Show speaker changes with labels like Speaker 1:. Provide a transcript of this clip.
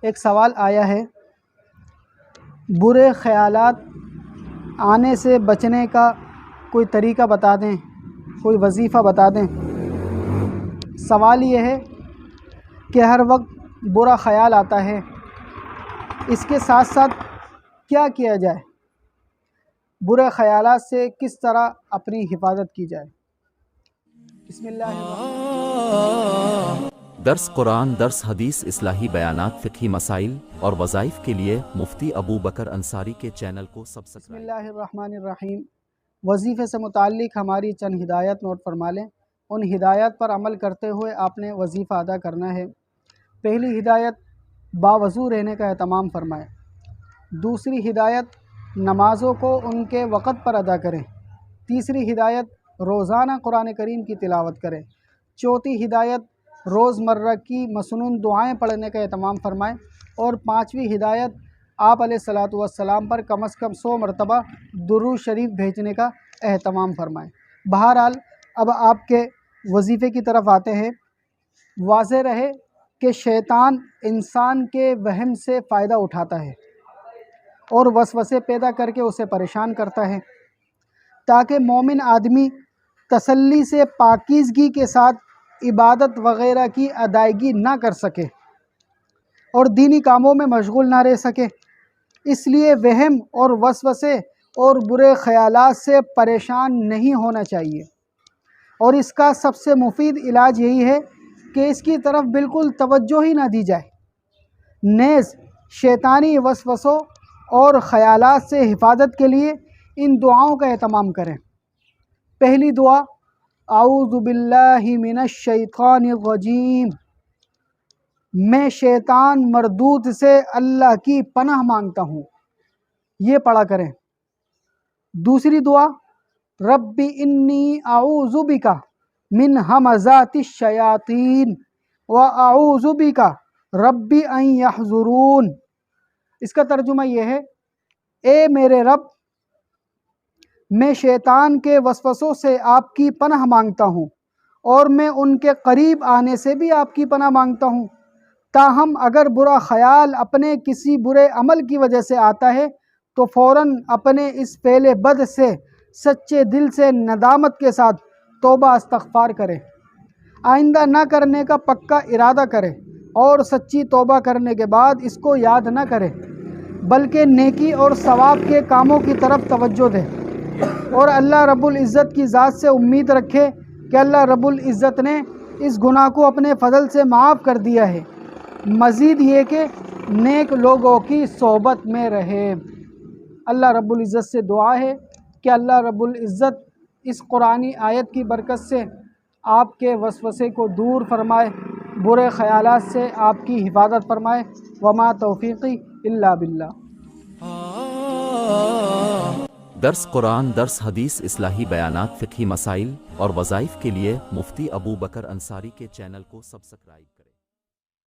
Speaker 1: ایک سوال آیا ہے، برے خیالات آنے سے بچنے کا کوئی طریقہ بتا دیں، کوئی وظیفہ بتا دیں۔ سوال یہ ہے کہ ہر وقت برا خیال آتا ہے، اس کے ساتھ ساتھ کیا کیا جائے؟ برے خیالات سے کس طرح اپنی حفاظت کی جائے؟ بسم اللہ الرحمن۔
Speaker 2: درس قرآن، درس حدیث، اصلاحی بیانات، فقہی مسائل اور وظائف کے لیے مفتی ابو بکر انصاری کے چینل کو
Speaker 1: بسم
Speaker 2: سبسکرائب۔
Speaker 1: اللہ الرحمن الرحیم۔ وظیفے سے متعلق ہماری چند ہدایت نوٹ فرما لیں، ان ہدایات پر عمل کرتے ہوئے آپ نے وظیفہ ادا کرنا ہے۔ پہلی ہدایت، باوضو رہنے کا اہتمام فرمائیں۔ دوسری ہدایت، نمازوں کو ان کے وقت پر ادا کریں۔ تیسری ہدایت، روزانہ قرآن کریم کی تلاوت کریں۔ چوتھی ہدایت، روزمرہ کی مسنون دعائیں پڑھنے کا اہتمام فرمائیں۔ اور پانچویں ہدایت، آپ علیہ الصلاۃ والسلام پر کم از کم 100 مرتبہ درود شریف بھیجنے کا اہتمام فرمائیں۔ بہرحال اب آپ کے وظیفے کی طرف آتے ہیں۔ واضح رہے کہ شیطان انسان کے وہم سے فائدہ اٹھاتا ہے اور وسوسے پیدا کر کے اسے پریشان کرتا ہے، تاکہ مومن آدمی تسلی سے پاکیزگی کے ساتھ عبادت وغیرہ کی ادائیگی نہ کر سکے اور دینی کاموں میں مشغول نہ رہ سکے۔ اس لیے وہم اور وسوسے اور برے خیالات سے پریشان نہیں ہونا چاہیے، اور اس کا سب سے مفید علاج یہی ہے کہ اس کی طرف بالکل توجہ ہی نہ دی جائے۔ نیز شیطانی وسوسوں اور خیالات سے حفاظت کے لیے ان دعاؤں کا اہتمام کریں۔ پہلی دعا، اعوذ باللہ من الشیطان الرجیم، میں شیطان مردود سے اللہ کی پناہ مانگتا ہوں، یہ پڑھا کریں۔ دوسری دعا، رب انی اعوذ بک من ہمزات الشیاطین واعوذ بک رب ان یحضرون۔ اس کا ترجمہ یہ ہے، اے میرے رب، میں شیطان کے وسوسوں سے آپ کی پناہ مانگتا ہوں اور میں ان کے قریب آنے سے بھی آپ کی پناہ مانگتا ہوں۔ تاہم اگر برا خیال اپنے کسی برے عمل کی وجہ سے آتا ہے تو فوراً اپنے اس فعل بد سے سچے دل سے ندامت کے ساتھ توبہ استغفار کرے، آئندہ نہ کرنے کا پکا ارادہ کرے اور سچی توبہ کرنے کے بعد اس کو یاد نہ کرے، بلکہ نیکی اور ثواب کے کاموں کی طرف توجہ دے اور اللہ رب العزت کی ذات سے امید رکھے کہ اللہ رب العزت نے اس گناہ کو اپنے فضل سے معاف کر دیا ہے۔ مزید یہ کہ نیک لوگوں کی صحبت میں رہے۔ اللہ رب العزت سے دعا ہے کہ اللہ رب العزت اس قرآنی آیت کی برکت سے آپ کے وسوسے کو دور فرمائے، برے خیالات سے آپ کی حفاظت فرمائے۔ وما توفیقی الا باللہ۔
Speaker 2: درس قرآن، درس حدیث، اصلاحی بیانات، فقہی مسائل اور وظائف کے لیے مفتی ابو بکر انصاری کے چینل کو سبسکرائب کریں۔